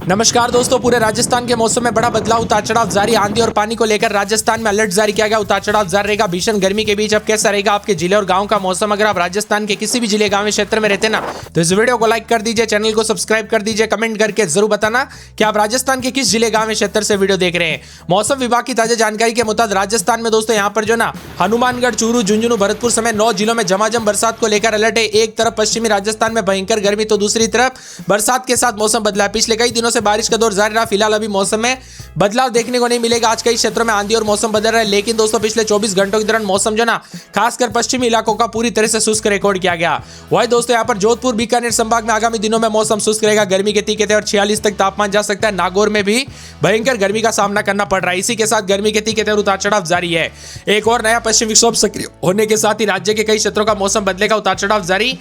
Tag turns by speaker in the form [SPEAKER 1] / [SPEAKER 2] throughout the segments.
[SPEAKER 1] नमस्कार दोस्तों, पूरे राजस्थान के मौसम में बड़ा बदलाव, उतार चढ़ाव जारी। आंधी और पानी को लेकर राजस्थान में अलर्ट जारी किया गया। उतार चढ़ाव जारी रहेगा। भीषण गर्मी के बीच अब कैसा रहेगा आपके जिले और गांव का मौसम? अगर आप राजस्थान के किसी भी जिले गांव क्षेत्र में रहते ना, तो इस वीडियो को लाइक कर दीजिए, चैनल को सब्सक्राइब कर दीजिए, कमेंट करके जरूर बताना कि आप राजस्थान के किस जिले गांव क्षेत्र से वीडियो देख रहे हैं। मौसम विभाग की ताजा जानकारी के मुताबिक राजस्थान में दोस्तों यहाँ पर जो ना हनुमानगढ़, चूरू, झुंझुनू, भरतपुर समेत 9 जिलों में झमाझम बरसात को लेकर अलर्ट है। एक तरफ पश्चिमी राजस्थान में भयंकर गर्मी, तो दूसरी तरफ बरसात के साथ मौसम बदला। पिछले कई दिनों से बारिश का दौर जारी रहा। फिलहाल अभी मौसम में बदलाव देखने को नहीं मिलेगा। आज कई क्षेत्रों में आंधी और मौसम बदल रहा है, लेकिन दोस्तों पिछले 24 घंटों के दौरान मौसम जो ना खासकर पश्चिमी इलाकों का पूरी तरह से शुष्क रिकॉर्ड किया गया। वही दोस्तों यहाँ पर जोधपुर, बीकानेर संभाग में आगामी दिनों में मौसम शुष्क रहेगा। गर्मी के तीखे और 46 तक तापमान जा सकता है। नागौर में भी भयंकर गर्मी का सामना करना पड़ रहा है। इसी के साथ गर्मी के तीखे और उतार चढ़ाव जारी है। एक और नया पश्चिमी विक्षोभ सक्रिय होने के साथ ही राज्य के कई क्षेत्रों का मौसम बदलेगा। उतार चढ़ाव जारी,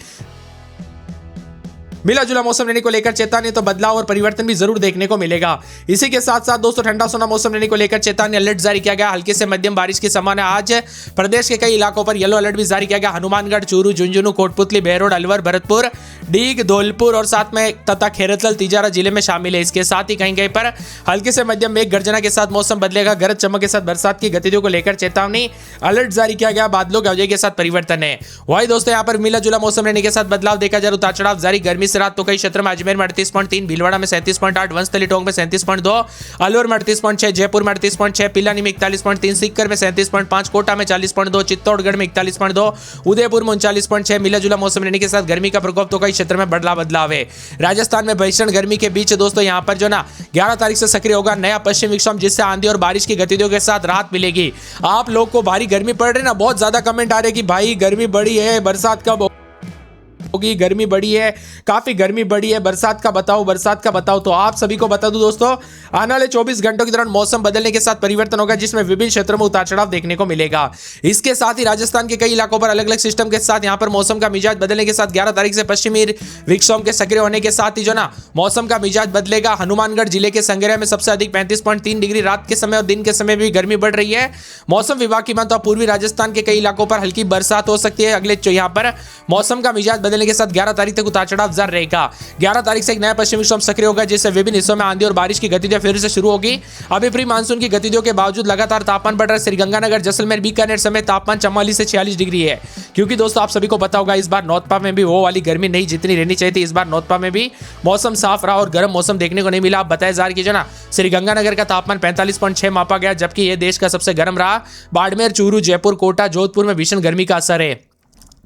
[SPEAKER 1] मिला जुला मौसम रहने को लेकर चेतावनी, तो बदलाव और परिवर्तन भी जरूर देखने को मिलेगा। इसी के साथ साथ दोस्तों ठंडा सोना मौसम रहने को लेकर चेतावनी, अलर्ट जारी किया गया। हल्की से मध्यम बारिश की संभावना। आज प्रदेश के कई इलाकों पर येलो अलर्ट भी जारी किया गया। हनुमानगढ़, चूरू, झुंझुनू, कोटपुतली, बहरोड, अलवर, भरतपुर, डीग, धौलपुर और साथ में तथा खेरतल, तिजारा जिले में शामिल है। इसके साथ ही कहीं कहीं पर हल्की से मध्यम मेघ गर्जना के साथ मौसम बदलेगा। गरज चमक के साथ बरसात की गतिविधियों को लेकर चेतावनी, अलर्ट जारी किया गया। बादलों की आवाजाही के साथ परिवर्तन है। वही दोस्तों यहाँ पर मिला जुला मौसम रहने के साथ बदलाव देखा जा रहा। उतार चढ़ाव जारी। गर्मी से रात तो कई क्षेत्र में अजमेर में 38.3, भीलवाड़ा में 37.8, वंशतली टोंक में 37.2, अलवर में 38.6, जयपुर में 38.6, पिलानी में 41.3, सीकर में 37.5, कोटा में 40.2, चित्तौड़गढ़ में 41.2, उदयपुर में 39.6। मिला जुला मौसम रहने के साथ गर्मी का प्रकोप तो कई क्षेत्र में बड़ा बदलाव है। राजस्थान में भीषण गर्मी के बीच दोस्तों यहाँ पर जो ना 11 तारीख से सक्रिय होगा नया पश्चिम विक्षोभ, जिससे आंधी और बारिश की गतिविधियों के साथ राहत मिलेगी। आप लोग को भारी गर्मी पड़ रही है ना, बहुत ज्यादा कमेंट आ रहे कि भाई गर्मी बढ़ी है, बरसात कब होगी? गर्मी बढ़ी है, काफी गर्मी बढ़ी है, बरसात का बताओ, बरसात का बताओ। तो आप सभी को बता दूं दोस्तों, आने वाले 24 घंटों के दौरान मौसम बदलने के साथ परिवर्तन होगा, जिसमें विभिन्न क्षेत्रों में उतार चढ़ाव देखने को मिलेगा। इसके साथ ही राजस्थान के कई इलाकों पर अलग अलग सिस्टम के साथ यहां पर मौसम का मिजाज बदलने के साथ 11 तारीख से पश्चिमी विक्षोभ के सक्रिय होने के साथ ही जो ना मौसम का मिजाज बदलेगा। हनुमानगढ़ जिले के संग्रह में सबसे अधिक 35.3 डिग्री रात के समय और दिन के समय भी गर्मी बढ़ रही है। मौसम विभाग की माने तो पूर्वी राजस्थान के कई इलाकों पर हल्की बरसात हो सकती है। अगले यहाँ पर मौसम का मिजाज बदलने के साथ 11 तारीख तक उतार चढ़ाव जारी रहेगा। 11 तारीख से एक नया पश्चिमी विक्षोभ सक्रिय होगा, जिससे विभिन्न हिस्सों में आंधी और बारिश की गतिविधियां फिर से शुरू होगी। अभी प्री मानसून की गतिविधियों के बावजूद लगातार तापमान बढ़ रहा है। श्रीगंगानगर, जैसलमेर, बीकानेर समेत तापमान 44 से 46 डिग्री है। क्योंकि दोस्तों आप सभी को पता होगा, इस बार नौतपा में भी वो वाली गर्मी नहीं जितनी रहनी चाहिए थी। इस बार नौतपा में भी मौसम साफ रहा और गर्म मौसम देखने को नहीं मिला। आप बताया जा रहा है ना, श्रीगंगानगर का तापमान 45.6 मापा गया, जबकि यह देश का सबसे गर्म रहा। बाड़मेर, चूरू, जयपुर, कोटा, जोधपुर में भीषण गर्मी का असर है।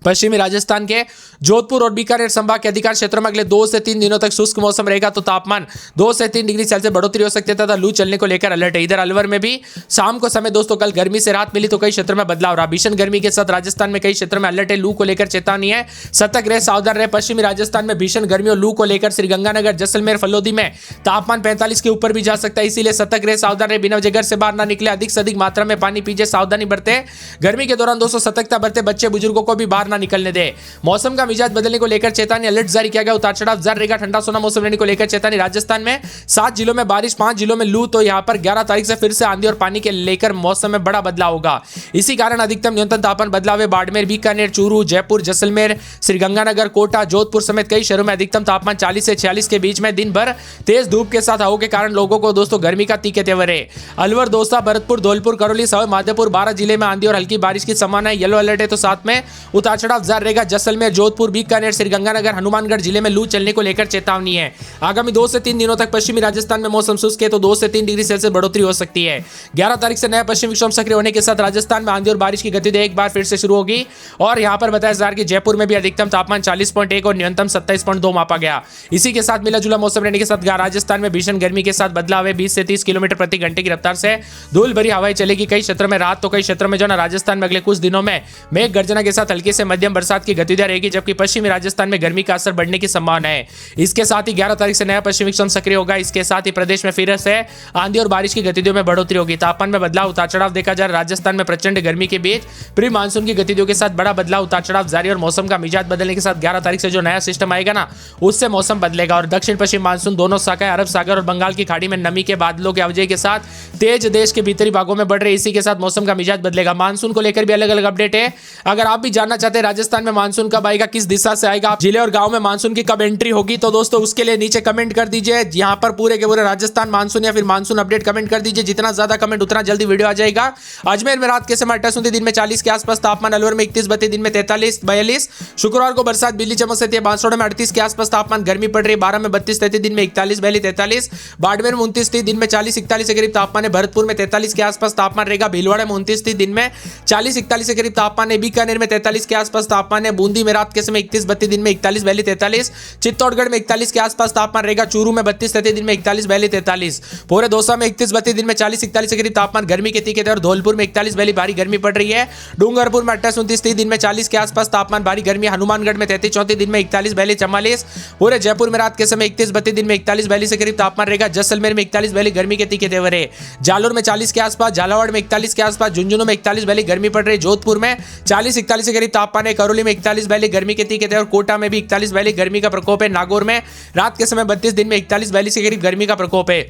[SPEAKER 1] पश्चिमी राजस्थान के जोधपुर और बीकानेर संभाग के अधिकांश क्षेत्रों में अगले 2 से 3 दिनों तक शुष्क मौसम रहेगा, तो तापमान 2 से 3 डिग्री सेल्सियस बढ़ोतरी हो सकती है तथा लू चलने को लेकर अलर्ट है। इधर अलवर में भी शाम को समय दोस्तों कल गर्मी से राहत मिली, तो कई क्षेत्रों में बदलाव रहा। भीषण गर्मी के साथ राजस्थान में कई क्षेत्रों में अलर्ट है। लू को लेकर चेतावनी है, सतर्क रहे, सावधान रहे। पश्चिमी राजस्थान में भीषण गर्मी और लू को लेकर श्रीगंगानगर, जैसलमेर, फलोदी में तापमान 45 के ऊपर भी जा सकता है। इसीलिए सतर्क रहे, सावधान रहे, बिना वजह घर से बाहर ना निकले, अधिक से अधिक मात्रा में पानी पीजिए, सावधानी बरते। गर्मी के दौरान दोस्तों सतर्कता बरते, बच्चे बुजुर्गों को भी बाहर ना निकलने दे। मौसम का मिजाज बदलने को लेकर चेतावनी, अलर्ट जारी किया गया। उतार चढ़ाव जारी रहेगा। ठंडा सोना मौसम रहने को लेकर चेतावनी। राजस्थान में 7 जिलों में बारिश, 5 जिलों में लू, तो यहां पर 11 तारीख से फिर से आंधी और पानी के लेकर मौसम में बड़ा बदलाव होगा। इसी कारण अधिकतम न्यूनतम तापमान बदलाव है। बाड़मेर, बीकानेर, चूरू, जयपुर, जैसलमेर, श्रीगंगानगर, कोटा, जोधपुर समेत कई शहरों में अधिकतम तापमान 40 से 46 के बीच में। दिन भर तेज धूप के साथ हवा के कारण लोगों को दोस्तों गर्मी का तीखे तेवर है। अलवर, दौसा, भरतपुर, धौलपुर, करौली, सवाई माधोपुर, 12 जिले में आंधी और हल्की बारिश की संभावना है। येलो अलर्ट है, तो साथ में उतार चढ़ाव जारी रहेगा। जैसलमेर, जोधपुर, बीकानेर, श्रीगंगानगर, हनुमानगढ़ जिले में लू चलने को लेकर चेतावनी है। आगामी 2 से 3 दिनों तक पश्चिमी राजस्थान में मौसम शुष्क है, तो 2 से 3 डिग्री सेल्सियस बढ़ोतरी हो सकती है। 11 तारीख से नया पश्चिमी विक्षोभ सक्रिय होने के साथ राजस्थान में आंधी और बारिश की गतिविधि एक बार फिर से शुरू होगी। और यहां पर बताया जा रहा है कि जयपुर में भी अधिकतम तापमान 40.1 और न्यूनतम 27.2 मापा गया। इसी के साथ मिला जुला मौसम रहने के साथ राजस्थान में भीषण गर्मी के साथ बदलाव है। 20 से 30 किलोमीटर प्रति घंटे की रफ्तार से धूल भरी हवाएं चलेगी। कई क्षेत्रों में रात, तो कई क्षेत्रों में जो ना राजस्थान में अगले कुछ दिनों में मेघ गर्जना के साथ हल्की से मध्यम बरसात की गतिविधियां रहेगी, जबकि पश्चिमी राजस्थान में गर्मी का असर बढ़ने की संभावना है। इसके साथ ही 11 तारीख से नया पश्चिमी विक्षोभ सक्रिय होगा। इसके साथ ही प्रदेश में फिर से आंधी और बारिश की गतिविधियों में बढ़ोतरी होगी। तापमान में बदलाव, उतार चढ़ाव देखा जा रहा है। राजस्थान में प्रचंड गर्मी के बीच प्री मानसून की गतिविधियों के साथ बड़ा बदलाव, उतार चढ़ाव जारी और मौसम का मिजाज बदलने के साथ 11 तारीख से जो नया सिस्टम आएगा ना, उससे मौसम बदलेगा। और दक्षिण पश्चिम मानसून दोनों शाखाएं अरब सागर और बंगाल की खाड़ी में नमी के बादलों की आवाजाही के साथ तेज देश के भीतरी भागों में बढ़ रहे। इसी के साथ मौसम का मिजाज बदलेगा। मानसून को लेकर भी अलग अलग अपडेट है। अगर आप भी जानना चाहते हैं हैं राजस्थान में मानसून कब आएगा, किस दिशा से आएगा, जिले और गांव में मानसून की कब एंट्री होगी। तो दोस्तों उसके लिए नीचे कमेंट कर दीजिए, यहाँ पर पूरे के पूरे राजस्थान मानसून या फिर मानसून अपडेट कमेंट कर दीजिए। जितना ज्यादा कमेंट उतना जल्दी वीडियो आ जाएगा। अजमेर में रात के समय 28 दिन में 40 के आसपास तापमान, अलवर में 31-32 दिन में 43-42। शुक्रवार को बरसात बिजली चमक सकती है। बांसवाड़ा में 38 के आसपास तापमान, गर्मी पड़ रही है। 12 में 32-33 दिन में 41-42-43। बाड़मेर में 29 दिन में 40-41 के करीब तापमान है। भरतपुर में 43 के आसपास तापमान रहेगा। भीलवाड़ा में 29 दिन में 40-41 के करीब तापमान है। बीकानेर में 43 के आसपास तापमान है। बूंदी में रात के समय 31-32 दिन में 41-43। चित्तौड़गढ़ में 41 के आसपास तापमान रहेगा। चूरू में 32-33 दिन में 41-43। पूरे दौसा में 31-32 दिन में 40-41 के करीब तापमान, गर्मी के तीखे और धौलपुर में 41 भारी गर्मी पड़ रही है। डूंगरपुर में 28-29 दिन में 40 के आसपास तापमान, भारी गर्मी। हनुमानगढ़ में 33-34 दिन में 41-44। पूरे जयपुर में रात के समय 31-32 दिन में 41-42 के करीब तापमान रहेगा। जैसलमेर में 41 गर्मी के तीखे तेवर है। जालोर में 40 के आसपास, झालावाड़ में 41 के आसपास, झुंझुनू में 41 गर्मी पड़ रही है। जोधपुर में 40-41 के करीब तापमान है। करौली में 41 गर्मी के तीखे तेवर। कोटा में भी 41 गर्मी का प्रकोप है। नागौर में रात के समय 32 दिन में 41-42 के करीब गर्मी का प्रकोप है।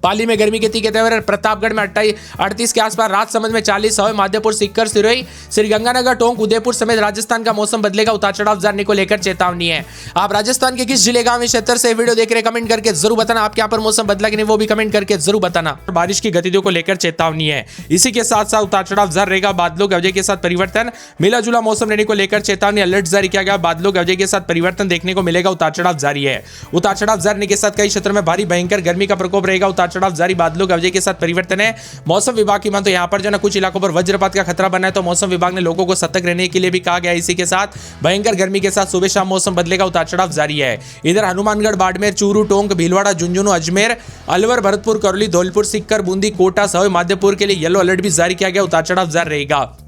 [SPEAKER 1] पाली में गर्मी के तीखे तेवर। प्रतापगढ़ में 38 के आसपास, राजसमंद में 40, सवाई माधोपुर, सीकर, सिरोही, श्रीगंगानगर, टोंक, उदयपुर समेत राजस्थान का मौसम बदलेगा। उतार चढ़ाव जानने को लेकर चेतावनी है। आप राजस्थान के किस जिले, गांव या क्षेत्र से वीडियो देख रहे कमेंट करके जरूर बताना। आपके यहाँ पर मौसम बदला कि नहीं वो भी कमेंट करके जरूर बताना। बारिश की गतिविधियों को लेकर चेतावनी है। इसी के साथ साथ उतार चढ़ाव जारी रहेगा। बादलों के वजह के साथ परिवर्तन, मिला जुला मौसम रहने को लेकर चेतावनी, अलर्ट जारी किया गया। बादलों के वजह के साथ परिवर्तन देखने को मिलेगा। उतार चढ़ाव जारी है। उतार चढ़ाव जारी के साथ कई क्षेत्रों में भारी भयंकर गर्मी का प्रकोप रहेगा। उतार चढ़ाव जारी, बादलों वजह के साथ परिवर्तन है। मौसम विभाग की मान तो यहां पर जो ना कुछ इलाकों पर वज्रपात का खतरा बना है, तो मौसम विभाग ने लोगों को सतर्क रहने के लिए भी कहा गया। इसी के साथ भयंकर गर्मी के साथ सुबह शाम मौसम बदलेगा। उतार चढ़ाव जारी है। इधर हनुमानगढ़, बाड़मेर, चूरू, टोंक, भीलवाड़ा, झुंझुनू, अजमेर, अलवर, भरतपुर, करौली, धौलपुर, सीकर, बूंदी, कोटा, सवाई माधोपुर के लिए येलो अलर्ट भी जारी किया गया। उतार चढ़ाव जारी रहेगा।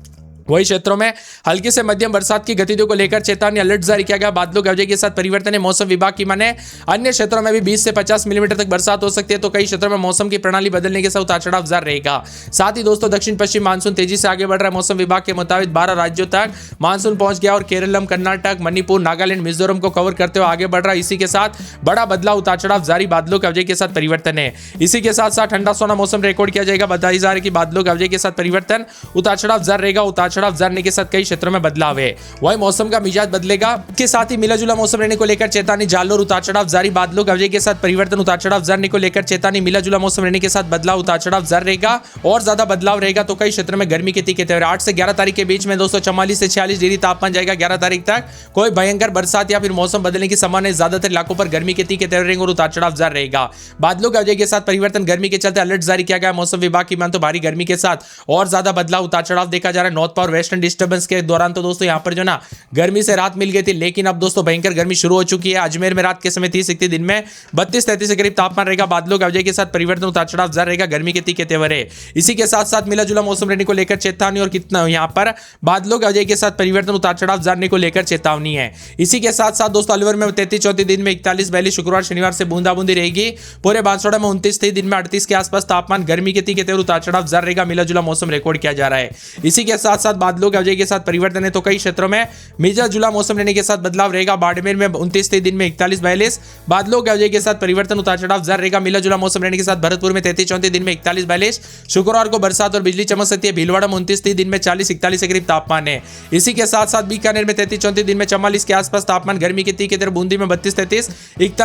[SPEAKER 1] वही क्षेत्रों में हल्की से मध्यम बरसात की गतिविधियों को लेकर चेतावनी, अलर्ट जारी किया गया। बादलों के वजह के साथ परिवर्तन है। मौसम विभाग की माने अन्य क्षेत्रों में भी 20 से 50 मिलीमीटर तक बरसात हो सकती है। तो कई क्षेत्रों में मौसम की प्रणाली बदलने के साथ उतार चढ़ाव जारी रहेगा। साथ ही दोस्तों दक्षिण पश्चिम मानसून तेजी से आगे बढ़ रहा है। मौसम विभाग के मुताबिक 12 राज्यों तक मानसून पहुंच गया और केरलम, कर्नाटक, मणिपुर, नागालैंड, मिजोरम को कवर करते हुए आगे बढ़ रहा है। इसी के साथ बड़ा बदलाव, उतार चढ़ाव जारी, बादलों के वजह के साथ परिवर्तन है। इसी के साथ साथ ठंडा सोना मौसम रिकॉर्ड किया जाएगा। बताई जा रही है कि बादलों के वजह के साथ परिवर्तन, उतार चढ़ाव जारी रहेगा। उतार चढ़ाव जारी के साथ कई क्षेत्रों में बदलाव है। वही मौसम का मिजाज बदलेगा। के साथ ही मिला जुला मौसम रहने को लेकर चेतावनी, जालोर उतार चढ़ाव जारी, बादलों के वजह के साथ परिवर्तन, उतार चढ़ाव जारी को लेकर चेतावनी, मिला जुला मौसम रहने के साथ बदलाव, उतार चढ़ाव जारी रहेगा। और ज्यादा बदलाव रहेगा तो कई क्षेत्रों में गर्मी के तीखे तेवर। 8 से 11 तारीख के बीच में दोस्तों 44 से 46 डिग्री तापमान जाएगा। 11 तारीख तक कोई भयंकर बरसात या फिर मौसम बदलने की संभावना है। ज्यादातर इलाकों पर गर्मी के तीखे तेवर रहेंगे और उतार चढ़ाव जारी रहेगा। बादलों के वजह के साथ परिवर्तन, गर्मी के चलते अलर्ट जारी किया गया। मौसम विभाग की मान तो भारी गर्मी के साथ और ज्यादा बदलाव, उतार चढ़ाव देखा जा रहा है। नॉर्थ पावर वेस्टर्न डिस्टर्बेंस के दौरान तो दोस्तों यहाँ पर जो ना गर्मी से राहत मिल गई थी, लेकिन अब दोस्तों भयंकर गर्मी शुरू हो चुकी है। अजमेर में रात के समय 30-31 दिन में 32-33 के करीब तापमान रहेगा। बादलों के वजह के साथ परिवर्तन, उतार चढ़ाव जारी रहेगा। गर्मी के तीखे तेवर है। इसी के साथ साथ मिला जुला मौसम रहने को लेकर चेतावनी और कितना यहाँ पर बादलों के वजह के साथ परिवर्तन, उतार चढ़ाव जारी को लेकर चेतावनी है। इसी के साथ साथ दोस्तों अलवर में 33-34 दिन में 41-42, शुक्रवार शनिवार से बूंदाबूंदी रहेगी। पूरे बांसवाड़ा में 29 दिन में 38 के आसपास तापमान, गर्मी के तीखे तेवर, उतार चढ़ाव जारी रहेगा। मिला जुला मौसम रिकॉर्ड किया जा रहा है। इसी के साथ साथ बादलों के वजह के साथ परिवर्तन है तो कई क्षेत्रों में मिला जुला मौसम रहने के साथ बदलाव रहेगा। बाड़मेर में 29 दिन में 41-42, बादलों के वजह के साथ परिवर्तन, उतार चढ़ाव जारी रहेगा। मिला जुला मौसम रहने के साथ भरतपुर में 33-34 दिन में 41-42, शुक्रवार को बरसात और बिजली चमक सकती है। भीलवाड़ा में 29 दिन में 40-41 के करीब तापमान है। इसी के साथ साथ बीकानेर में 33-34 दिन में 44 के आसपास तापमान, गर्मी के तीखे तेवर। बूंदी में 32-33, 41